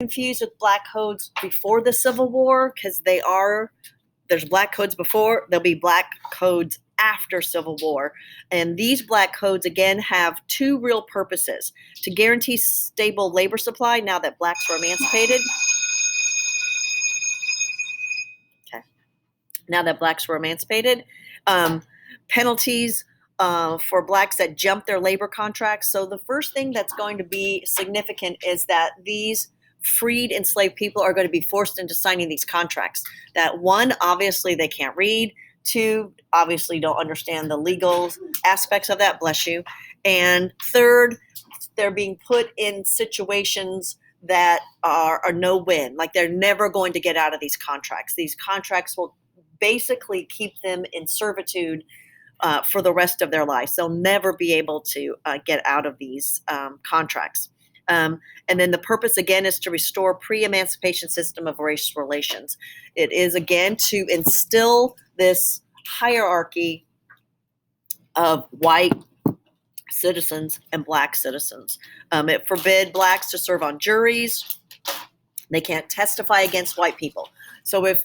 confused with black codes before the Civil War, because there's black codes before, there'll be black codes after Civil War. And these black codes, again, have two real purposes: to guarantee stable labor supply now that blacks were emancipated. Okay. Now that blacks were emancipated. Penalties for blacks that jump their labor contracts. So the first thing that's going to be significant is that these freed enslaved people are going to be forced into signing these contracts. That one, obviously they can't read. Two, obviously don't understand the legal aspects of that, bless you. And third, they're being put in situations that are no-win. Like they're never going to get out of these contracts. These contracts will basically keep them in servitude for the rest of their lives. They'll never be able to get out of these contracts. And then the purpose, again, is to restore pre-emancipation system of race relations. It is, again, to instill this hierarchy of white citizens and black citizens. It forbid blacks to serve on juries. They can't testify against white people. So if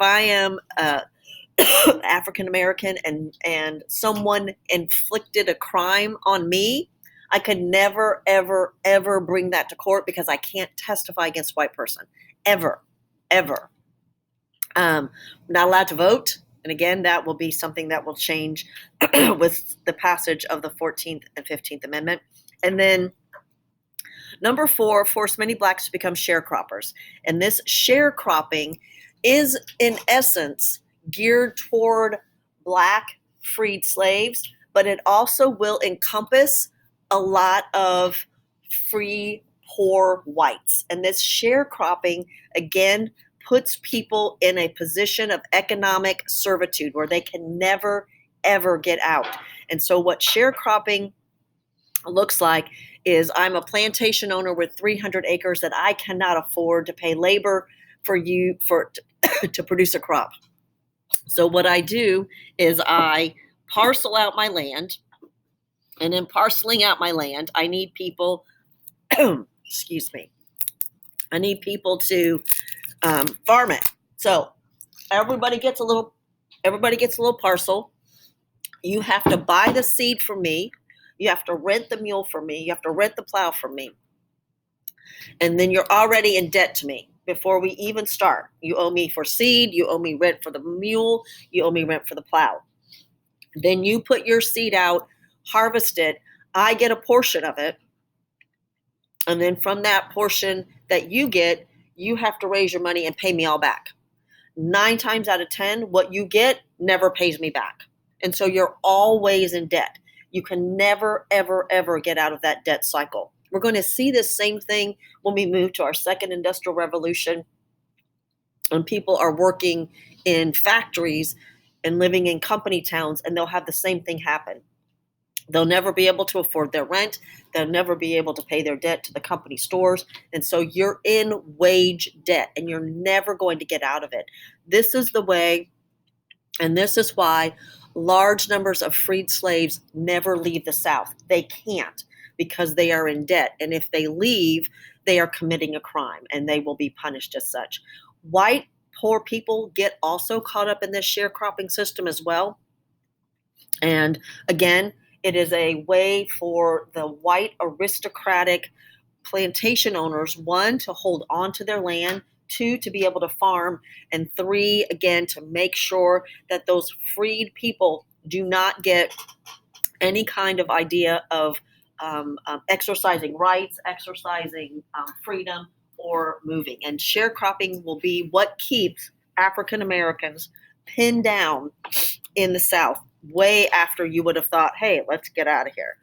I am African American and someone inflicted a crime on me, I could never, ever, ever bring that to court because I can't testify against a white person. Ever. Not allowed to vote. And again, that will be something that will change with the passage of the 14th and 15th Amendment. And then number 4, force many blacks to become sharecroppers. And this sharecropping is, in essence, geared toward black freed slaves, but it also will encompass a lot of free, poor whites. And this sharecropping, again, puts people in a position of economic servitude where they can never, ever get out. And so what sharecropping looks like is I'm a plantation owner with 300 acres that I cannot afford to pay labor to produce a crop. So what I do is I parcel out my land, and in parceling out my land, I need people, excuse me, I need people to farm it. So everybody gets a little parcel. You have to buy the seed from me. You have to rent the mule from me. You have to rent the plow from me. And then you're already in debt to me before we even start. You owe me for seed. You owe me rent for the mule. You owe me rent for the plow. Then you put your seed out, harvest it. I get a portion of it. And then from that portion that you get, you have to raise your money and pay me all back. 9 times out of 10, what you get never pays me back. And so you're always in debt. You can never, ever, ever get out of that debt cycle. We're going to see this same thing when we move to our second industrial revolution, and people are working in factories and living in company towns, and they'll have the same thing happen. They'll never be able to afford their rent. They'll never be able to pay their debt to the company stores. And so you're in wage debt, and you're never going to get out of it. This is the way, and this is why large numbers of freed slaves never leave the South. They can't, because they are in debt. And if they leave, they are committing a crime, and they will be punished as such. White poor people get also caught up in this sharecropping system as well. And again, it is a way for the white aristocratic plantation owners, 1, to hold on to their land, 2, to be able to farm, and 3, again, to make sure that those freed people do not get any kind of idea of exercising rights, exercising freedom, or moving. And sharecropping will be what keeps African Americans pinned down in the South way after you would have thought, hey, let's get out of here.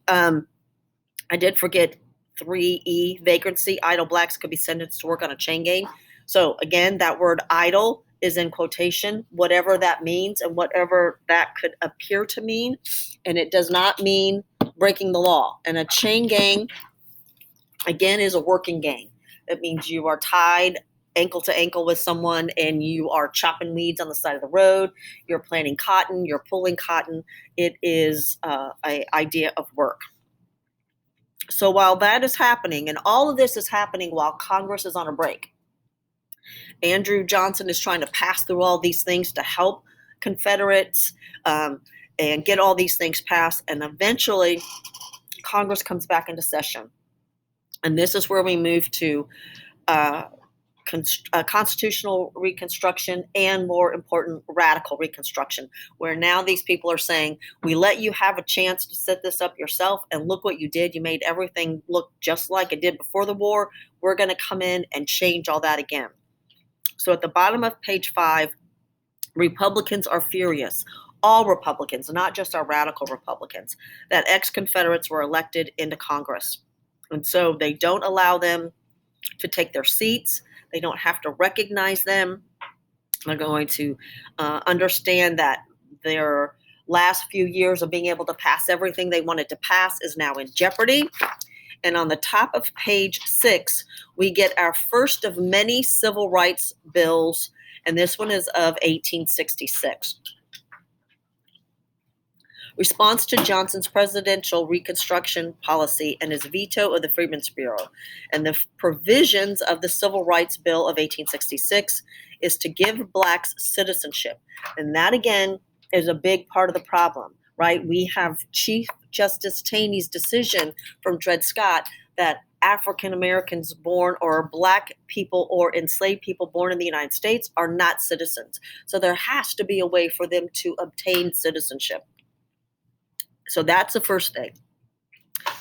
I did forget 3E, vagrancy. Idle blacks could be sentenced to work on a chain gang. So again, that word idle is in quotation, whatever that means and whatever that could appear to mean. And it does not mean breaking the law. And a chain gang, again, is a working gang. It means you are tied ankle to ankle with someone and you are chopping weeds on the side of the road. You're planting cotton. You're pulling cotton. It is an idea of work. So while that is happening, and all of this is happening while Congress is on a break, Andrew Johnson is trying to pass through all these things to help Confederates and get all these things passed. And eventually, Congress comes back into session. And this is where we move to constitutional reconstruction and, more important, radical reconstruction, where now these people are saying, we let you have a chance to set this up yourself, and look what you did. You made everything look just like it did before the war. We're going to come in and change all that again. So at the bottom of page 5, Republicans are furious. All Republicans, not just our radical Republicans, that ex-Confederates were elected into Congress. And so they don't allow them to take their seats. They don't have to recognize them. They're going to understand that their last few years of being able to pass everything they wanted to pass is now in jeopardy. And on the top of page 6, we get our first of many civil rights bills, and this one is of 1866. Response to Johnson's presidential Reconstruction policy and his veto of the Freedmen's Bureau and the provisions of the Civil Rights Bill of 1866 is to give blacks citizenship. And that, again, is a big part of the problem, right? We have Chief Justice Taney's decision from Dred Scott that African Americans born, or black people or enslaved people born in the United States, are not citizens. So there has to be a way for them to obtain citizenship. So that's the first thing.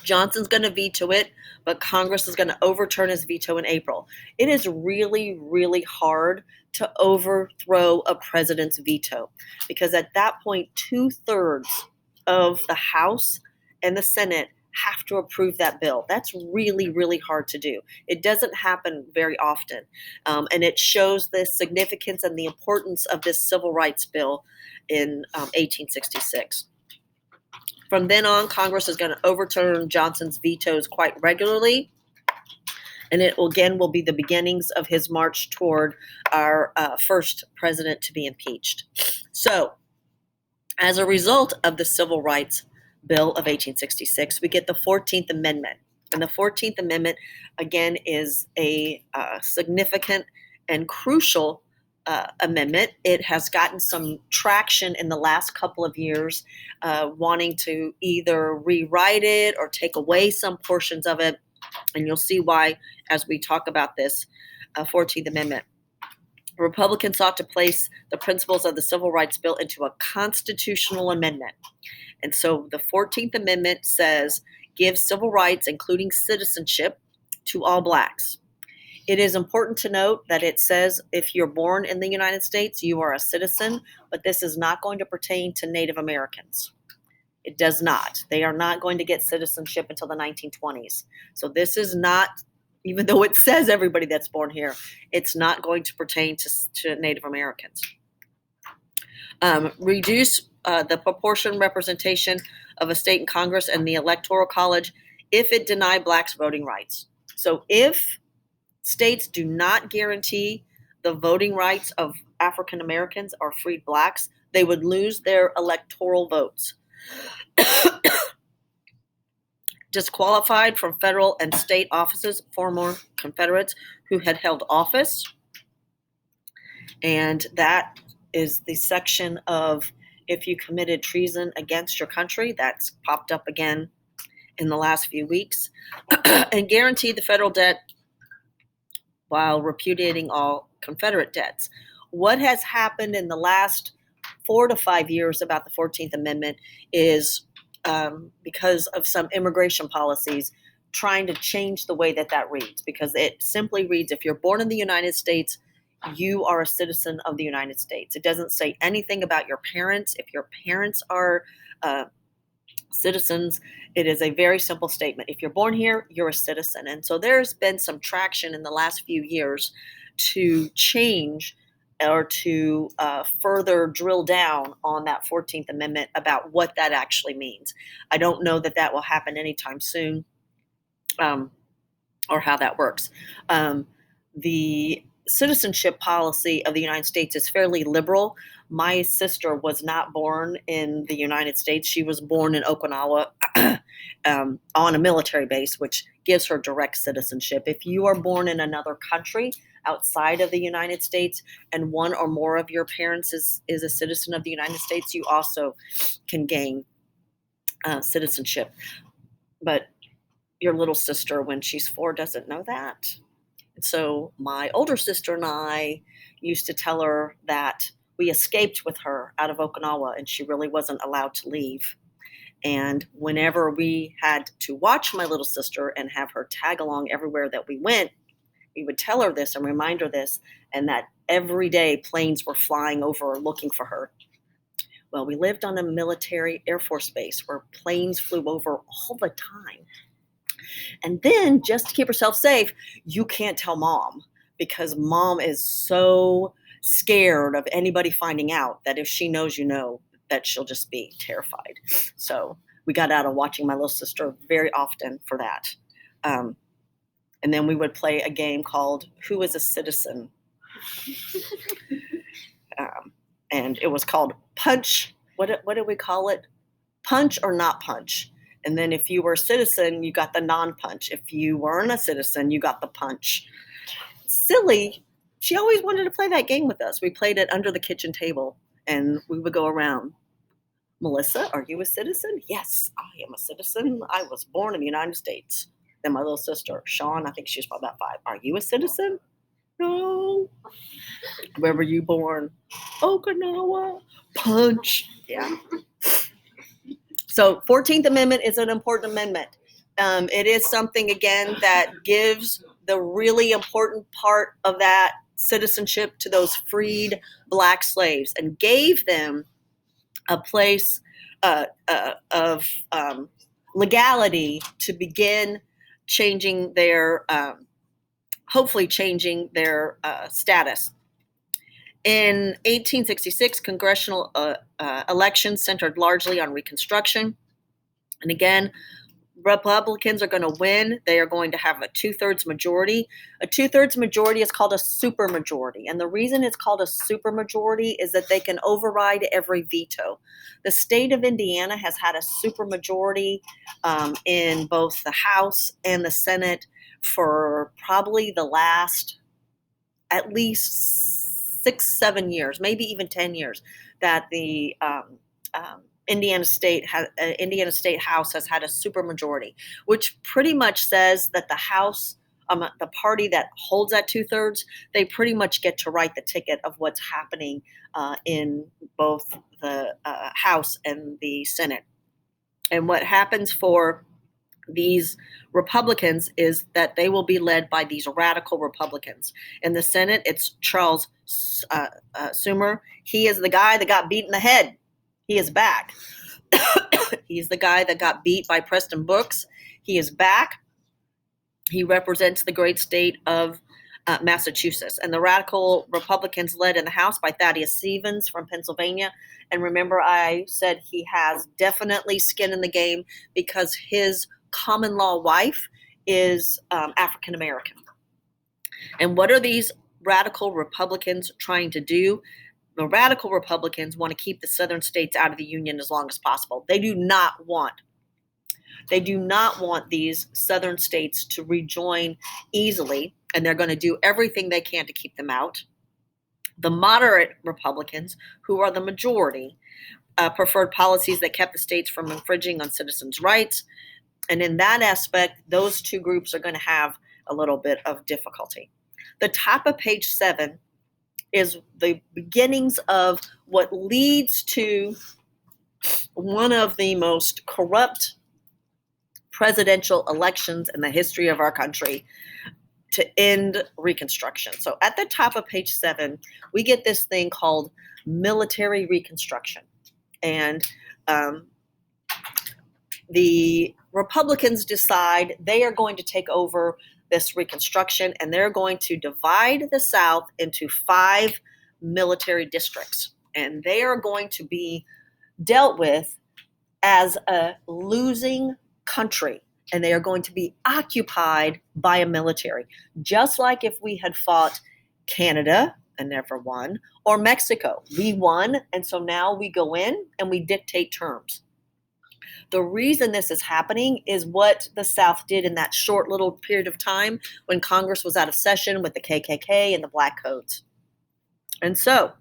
Johnson's going to veto it, but Congress is going to overturn his veto in April. It is really, really hard to overthrow a president's veto, because at that point, 2/3 of the House and the Senate have to approve that bill. That's really, really hard to do. It doesn't happen very often. And it shows the significance and the importance of this civil rights bill in 1866. From then on, Congress is going to overturn Johnson's vetoes quite regularly, and it will be the beginnings of his march toward our first president to be impeached. So, as a result of the Civil Rights Bill of 1866, we get the 14th Amendment. And the 14th Amendment, again, is a significant and crucial amendment. It has gotten some traction in the last couple of years, wanting to either rewrite it or take away some portions of it. And you'll see why as we talk about this 14th Amendment. Republicans sought to place the principles of the Civil Rights Bill into a constitutional amendment. And so the 14th Amendment says, give civil rights, including citizenship, to all blacks. It is important to note that it says if you're born in the United States, you are a citizen, but this is not going to pertain to Native Americans. It does not. They are not going to get citizenship until the 1920s. So this is not, even though it says everybody that's born here, it's not going to pertain to Native Americans. Reduce the proportion representation of a state in Congress and the Electoral College if it denied blacks voting rights. So if states do not guarantee the voting rights of African Americans or freed blacks, they would lose their electoral votes. Disqualified from federal and state offices former Confederates who had held office. And that is the section of if you committed treason against your country. That's popped up again in the last few weeks. And guarantee the federal debt while repudiating all Confederate debts. What has happened in the last 4 to 5 years about the 14th Amendment is because of some immigration policies trying to change the way that reads, because it simply reads, if you're born in the United States, you are a citizen of the United States. It doesn't say anything about your parents. If your parents are citizens, it is a very simple statement. If you're born here, you're a citizen. And so there's been some traction in the last few years to change or to further drill down on that 14th Amendment about what that actually means. I don't know that that will happen anytime soon, or how that works. The citizenship policy of the United States is fairly liberal. My sister was not born in the United States. She was born in Okinawa. on a military base, which gives her direct citizenship. If you are born in another country outside of the United States and one or more of your parents is a citizen of the United States, you also can gain citizenship. But your little sister, when she's 4, doesn't know that. And so my older sister and I used to tell her that we escaped with her out of Okinawa and she really wasn't allowed to leave. And whenever we had to watch my little sister and have her tag along everywhere that we went, we would tell her this and remind her this, and that every day planes were flying over looking for her. Well, we lived on a military Air Force base where planes flew over all the time. And then, just to keep herself safe, you can't tell mom, because mom is so scared of anybody finding out that if she knows you know, that she'll just be terrified. So we got out of watching my little sister very often for that. And then we would play a game called Who is a Citizen? And it was called Punch. What did we call it? Punch or not punch. And then if you were a citizen, you got the non-punch. If you weren't a citizen, you got the punch. Silly. She always wanted to play that game with us. We played it under the kitchen table, and we would go around. Melissa, are you a citizen? Yes, I am a citizen. I was born in the United States. Then my little sister, Sean, I think she was probably about 5. Are you a citizen? No. Where were you born? Okinawa. Punch. Yeah. So 14th Amendment is an important amendment. It is something, again, that gives the really important part of that citizenship to those freed Black slaves and gave them a place of legality to begin changing their, hopefully changing their status. In 1866, congressional elections centered largely on Reconstruction. And again, Republicans are going to win. They are going to have a 2/3 majority. A 2/3 majority is called a supermajority. And the reason it's called a supermajority is that they can override every veto. The state of Indiana has had a supermajority in both the House and the Senate for probably the last at least 6-7 years, maybe even 10 years, that the Indiana State House has had a supermajority, which pretty much says that the House, the party that holds that 2/3, they pretty much get to write the ticket of what's happening in both the House and the Senate. And what happens for these Republicans is that they will be led by these radical Republicans. In the Senate, it's Charles Schumer. He is the guy that got beat in the head. He is back. He's the guy that got beat by Preston Brooks. He is back. He represents the great state of Massachusetts. And the radical Republicans led in the House by Thaddeus Stevens from Pennsylvania. And remember, I said he has definitely skin in the game because his common law wife is African American. And what are these radical Republicans trying to do? The radical Republicans want to keep the southern states out of the Union as long as possible. They do not want these southern states to rejoin easily, and they're going to do everything they can to keep them out. The moderate Republicans, who are the majority, preferred policies that kept the states from infringing on citizens' rights. And in that aspect, those two groups are going to have a little bit of difficulty. The top of page 7 is the beginnings of what leads to one of the most corrupt presidential elections in the history of our country to end Reconstruction. So at the top of page 7, we get this thing called military Reconstruction. And the Republicans decide they are going to take over this Reconstruction, and they're going to divide the South into 5 military districts. And they are going to be dealt with as a losing country, and they are going to be occupied by a military, just like if we had fought Canada and never won, or Mexico. We won, and so now we go in and we dictate terms. The reason this is happening is what the South did in that short little period of time when Congress was out of session with the KKK and the Black Codes. And so,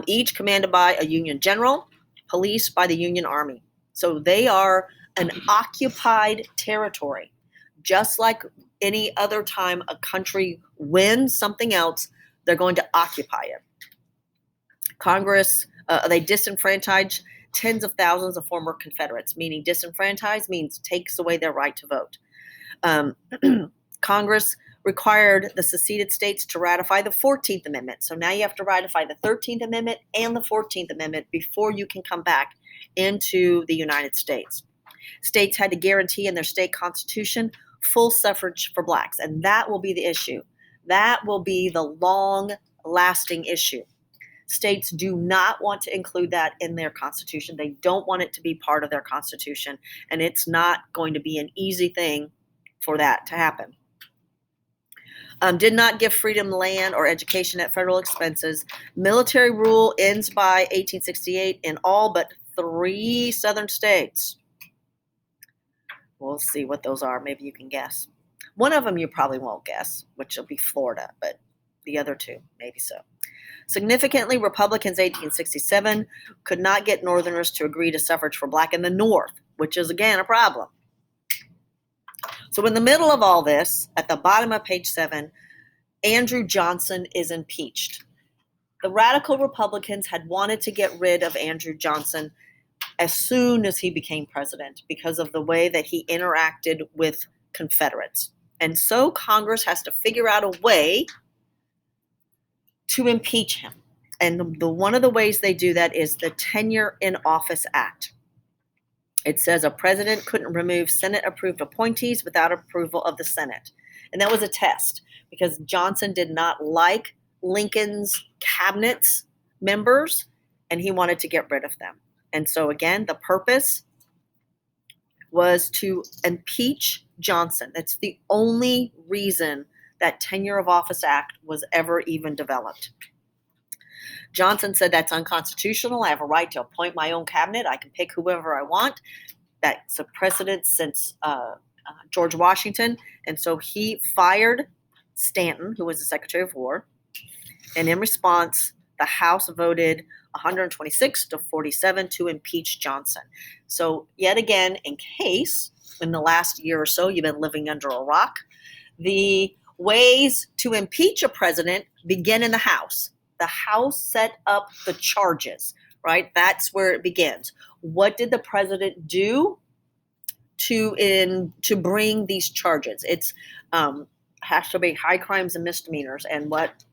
each commanded by a Union general, policed by the Union Army. So they are an occupied territory. Just like any other time a country wins something else, they're going to occupy it. Congress, they disenfranchise tens of thousands of former Confederates, meaning disenfranchise means takes away their right to vote. Congress required the seceded states to ratify the 14th Amendment. So now you have to ratify the 13th Amendment and the 14th Amendment before you can come back into the United States. States had to guarantee in their state constitution full suffrage for blacks, and that will be the issue. That will be the long-lasting issue. States do not want to include that in their constitution. They don't want it to be part of their constitution, and it's not going to be an easy thing for that to happen. Did not give freedom, land, or education at federal expenses. Military rule ends by 1868 in all but 3 southern states. We'll see what those are. Maybe you can guess. One of them you probably won't guess, which will be Florida, but the other 2, maybe so. Significantly, Republicans 1867 could not get Northerners to agree to suffrage for black in the North, which is, again, a problem. So in the middle of all this, at the bottom of page 7, Andrew Johnson is impeached. The radical Republicans had wanted to get rid of Andrew Johnson as soon as he became president because of the way that he interacted with Confederates. And so Congress has to figure out a way to impeach him. And one of the ways they do that is the Tenure in Office Act. It says a president couldn't remove Senate-approved appointees without approval of the Senate. And that was a test because Johnson did not like Lincoln's cabinet members, and he wanted to get rid of them. And so, again, the purpose was to impeach Johnson. That's the only reason that Tenure of Office Act was ever even developed. Johnson said that's unconstitutional. I have a right to appoint my own cabinet. I can pick whoever I want. That's a precedent since George Washington. And so he fired Stanton, who was the Secretary of War. And in response, the House voted 126 to 47 to impeach Johnson. So yet again, in case in the last year or so you've been living under a rock, the ways to impeach a president begin in the House. The House set up the charges, right? That's where it begins. What did the president do to bring these charges? It's has to be high crimes and misdemeanors. And what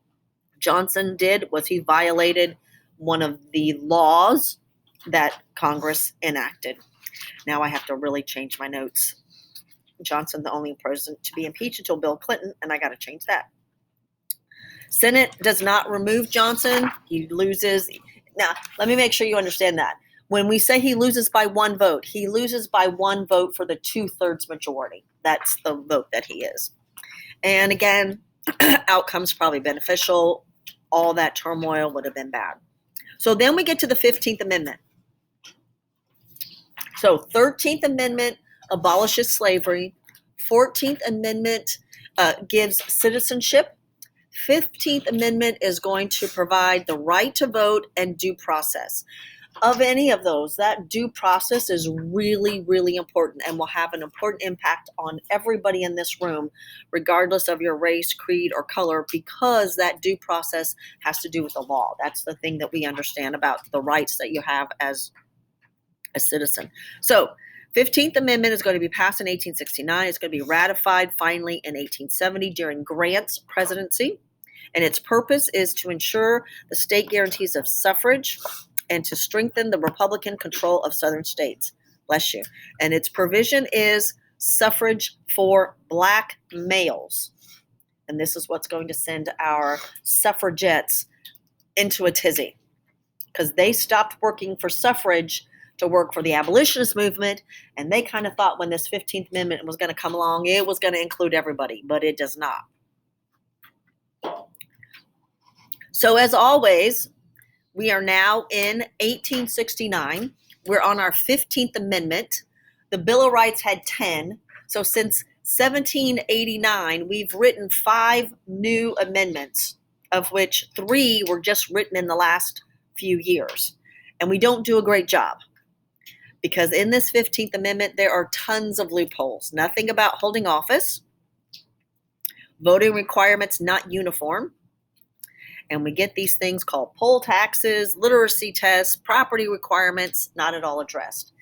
Johnson did was he violated one of the laws that Congress enacted. Now I have to really change my notes. Johnson, the only president to be impeached until Bill Clinton, and I got to change that. Senate does not remove Johnson. He loses. Now, let me make sure you understand that. When we say he loses by 1 vote, he loses by 1 vote for the 2/3 majority. That's the vote that he is. And again, outcome's probably beneficial. All that turmoil would have been bad. So then we get to the 15th Amendment. So 13th Amendment abolishes slavery. 14th Amendment gives citizenship. 15th Amendment is going to provide the right to vote and due process. Of any of those, that due process is really, really important and will have an important impact on everybody in this room, regardless of your race, creed, or color, because that due process has to do with the law. That's the thing that we understand about the rights that you have as a citizen. So 15th Amendment is going to be passed in 1869. It's going to be ratified finally in 1870 during Grant's presidency. And its purpose is to ensure the state guarantees of suffrage and to strengthen the Republican control of southern states. Bless you. And its provision is suffrage for black males. And this is what's going to send our suffragettes into a tizzy because they stopped working for suffrage to work for the abolitionist movement. And they kind of thought when this 15th Amendment was going to come along, it was going to include everybody, but it does not. So as always, we are now in 1869. we're on our 15th Amendment. The Bill of Rights had 10. So since 1789, we've written 5 new amendments, of which 3 were just written in the last few years. And we don't do a great job, because in this 15th Amendment, there are tons of loopholes. Nothing about holding office, voting requirements not uniform, and we get these things called poll taxes, literacy tests, property requirements, not at all addressed.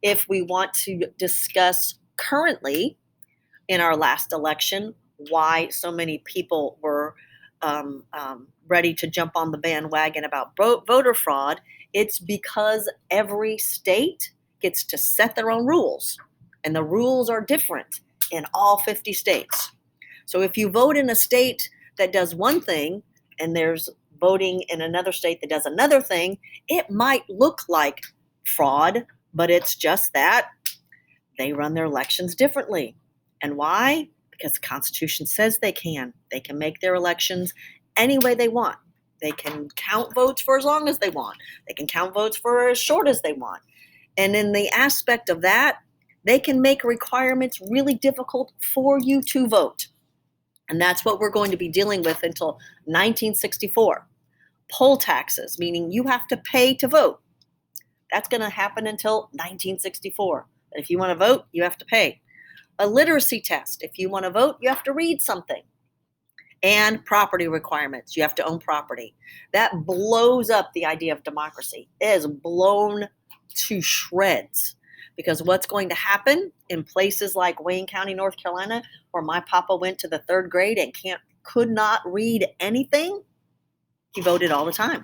If we want to discuss currently in our last election why so many people were ready to jump on the bandwagon about voter fraud, it's because every state gets to set their own rules, and the rules are different in all 50 states. So if you vote in a state that does one thing and there's voting in another state that does another thing, it might look like fraud, but it's just that they run their elections differently. And why? Because the Constitution says they can. They can make their elections any way they want. They can count votes for as long as they want. They can count votes for as short as they want. And in the aspect of that, they can make requirements really difficult for you to vote. And that's what we're going to be dealing with until 1964. Poll taxes, meaning you have to pay to vote. That's going to happen until 1964. But if you want to vote, you have to pay. A literacy test. If you want to vote, you have to read something. And property requirements. You have to own property. That blows up the idea of democracy. It is blown to shreds. Because what's going to happen in places like Wayne County, North Carolina, where my papa went to the 3rd grade and could not read anything, he voted all the time.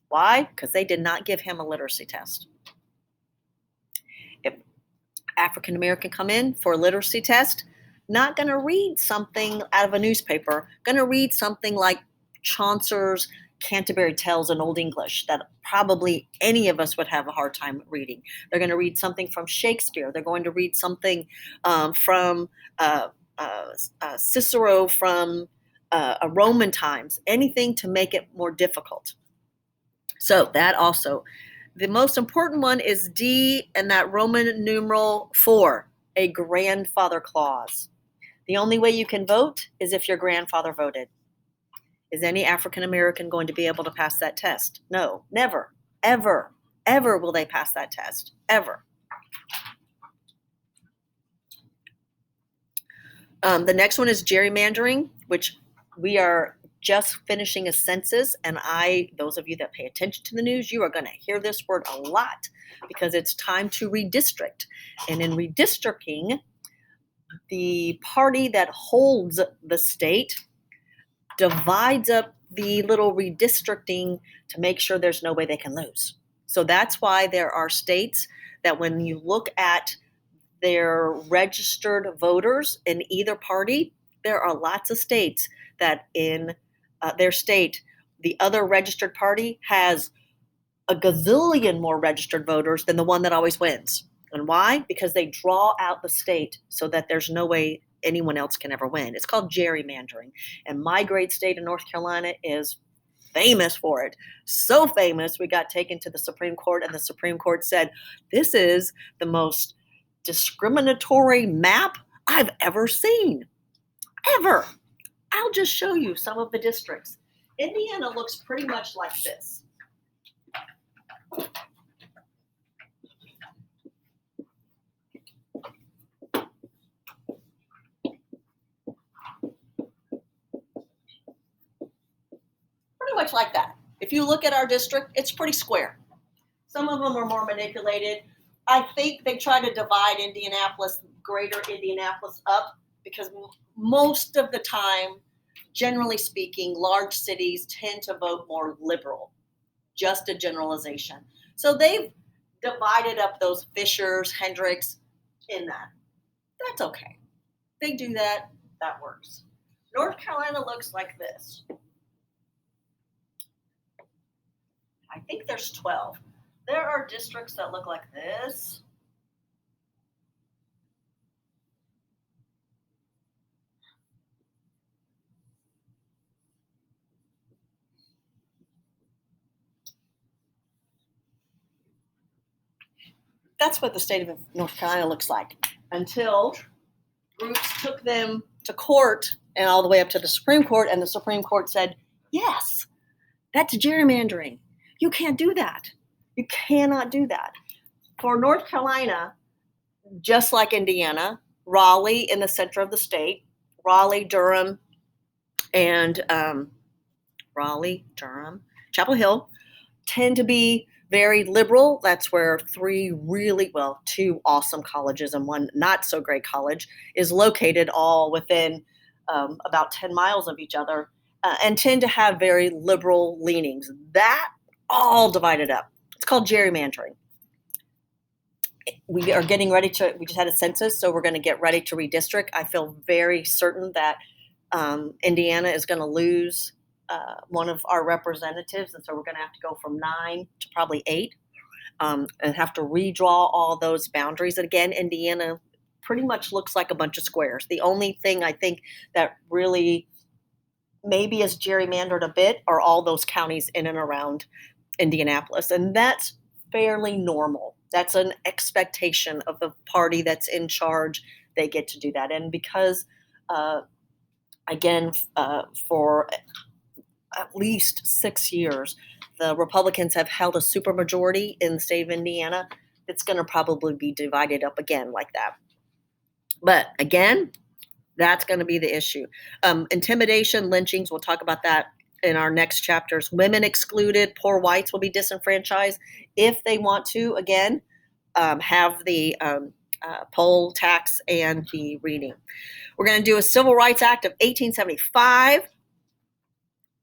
Why? Because they did not give him a literacy test. If African American come in for a literacy test, not going to read something out of a newspaper, going to read something like Chaucer's Canterbury Tales in Old English that probably any of us would have a hard time reading. They're going to read something from Shakespeare. They're going to read something from Cicero from Roman times, anything to make it more difficult. So that also. The most important one is D and that Roman numeral 4, a grandfather clause. The only way you can vote is if your grandfather voted. Is any African American going to be able to pass that test? No, never, ever, ever will they pass that test, ever. The next one is gerrymandering, which we are just finishing a census, and those of you that pay attention to the news, you are going to hear this word a lot because it's time to redistrict. And in redistricting, the party that holds the state divides up the little redistricting to make sure there's no way they can lose. So that's why there are states that when you look at their registered voters in either party, there are lots of states that in their state, the other registered party has a gazillion more registered voters than the one that always wins. And why? Because they draw out the state so that there's no way anyone else can ever win. It's called gerrymandering. And my great state of North Carolina is famous for it. So famous, we got taken to the Supreme Court, and the Supreme Court said, this is the most discriminatory map I've ever seen. Ever. I'll just show you some of the districts. Indiana looks pretty much like this. Pretty much like that. If you look at our district, it's pretty square. Some of them are more manipulated. I think they try to divide Indianapolis, greater Indianapolis up because most of the time, generally speaking, large cities tend to vote more liberal. Just a generalization. So they've divided up those Fishers, Hendricks in that. That's okay. They do that. That works. North Carolina looks like this. I think there's 12. There are districts that look like this. That's what the state of North Carolina looks like until groups took them to court and all the way up to the Supreme Court, and the Supreme Court said, yes, that's gerrymandering. You can't do that. You cannot do that. For North Carolina, just like Indiana, Raleigh in the center of the state, Raleigh, Durham, and Chapel Hill tend to be very liberal. That's where two awesome colleges and one not so great college is located, all within about 10 miles of each other, and tend to have very liberal leanings. That all divided up. It's called gerrymandering. We are getting ready we just had a census, so we're going to get ready to redistrict. I feel very certain that Indiana is going to lose one of our representatives, and so we're going to have to go from 9 to probably 8, and have to redraw all those boundaries. And again, Indiana pretty much looks like a bunch of squares. The only thing I think that really maybe is gerrymandered a bit are all those counties in and around Indianapolis, and that's fairly normal. That's an expectation of the party that's in charge. They get to do that. And because, for at least 6 years, the Republicans have held a supermajority in the state of Indiana, it's going to probably be divided up again like that. But again, that's going to be the issue. Intimidation, lynchings, we'll talk about that in our next chapters. Women excluded, poor whites will be disenfranchised if they want to, again, have the poll tax and the reading. We're going to do a Civil Rights Act of 1875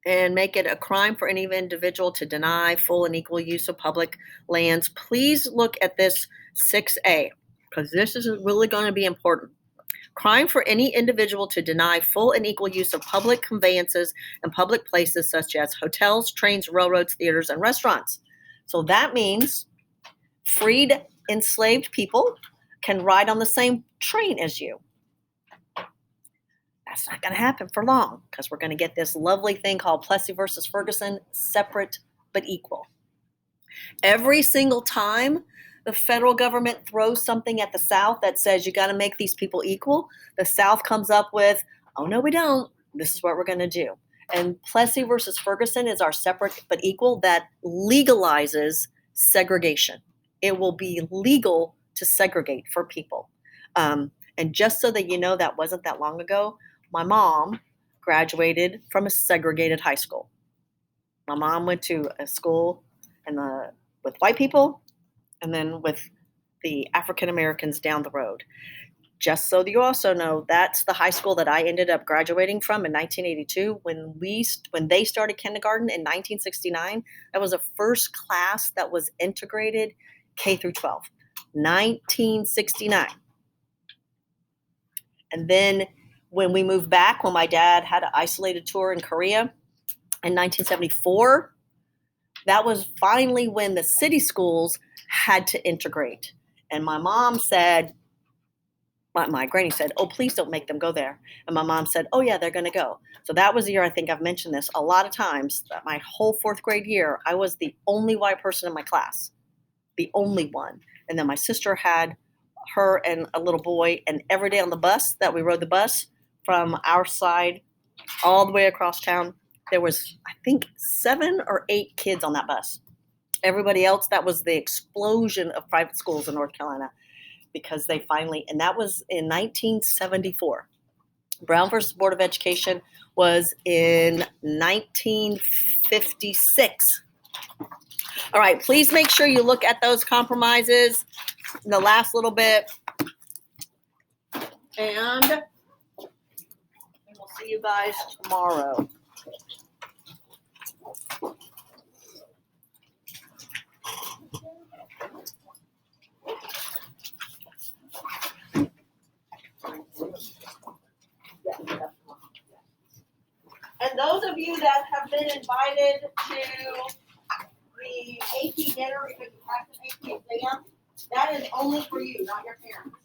and make it a crime for any individual to deny full and equal use of public lands. Please look at this 6A, because this is really going to be important. Crime for any individual to deny full and equal use of public conveyances and public places such as hotels, trains, railroads, theaters, and restaurants. So that means freed enslaved people can ride on the same train as you. That's not going to happen for long, because we're going to get this lovely thing called Plessy versus Ferguson, separate but equal. Every single time the federal government throws something at the South that says you got to make these people equal, the South comes up with, oh, no, we don't. This is what we're going to do. And Plessy versus Ferguson is our separate but equal that legalizes segregation. It will be legal to segregate for people. And just so that you know, that wasn't that long ago, my mom graduated from a segregated high school. My mom went to a school with white people, and then with the African Americans down the road. Just so that you also know, that's the high school that I ended up graduating from in 1982. When they started kindergarten in 1969, that was the first class that was integrated K through 12. 1969. And then when we moved back, when my dad had an isolated tour in Korea in 1974, that was finally when the city schools had to integrate. And my mom said, my granny said, oh, please don't make them go there. And my mom said, oh, yeah, they're going to go. So that was the year, I think I've mentioned this a lot of times, that my whole 4th grade year, I was the only white person in my class, the only one. And then my sister had her and a little boy, and every day on the bus that we rode the bus from our side all the way across town, there was, I think, 7 or 8 kids on that bus. Everybody else, that was the explosion of private schools in North Carolina, because they finally, and that was in 1974. Brown versus Board of Education was in 1956. All right, please make sure you look at those compromises in the last little bit. And we'll see you guys tomorrow. And those of you that have been invited to the AP dinner because you have to take the exam, that is only for you, not your parents.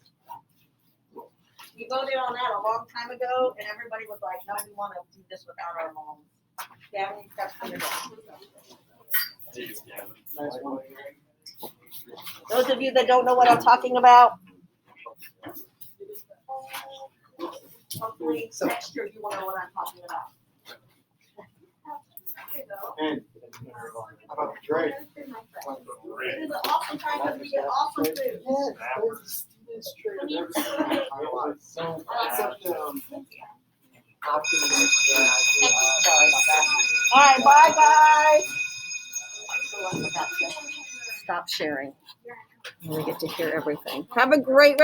We voted on that a long time ago, and everybody was like, no, we want to do this without our moms. Gavin, that's for your dad. Those of you that don't know what I'm talking about, hopefully next year you will know what I'm talking about. And how about the drink? It is an awesome time because we get awesome food. It's true. So, except, Sorry about that. All right, bye guys. Stop sharing. We get to hear everything. Have a great rest.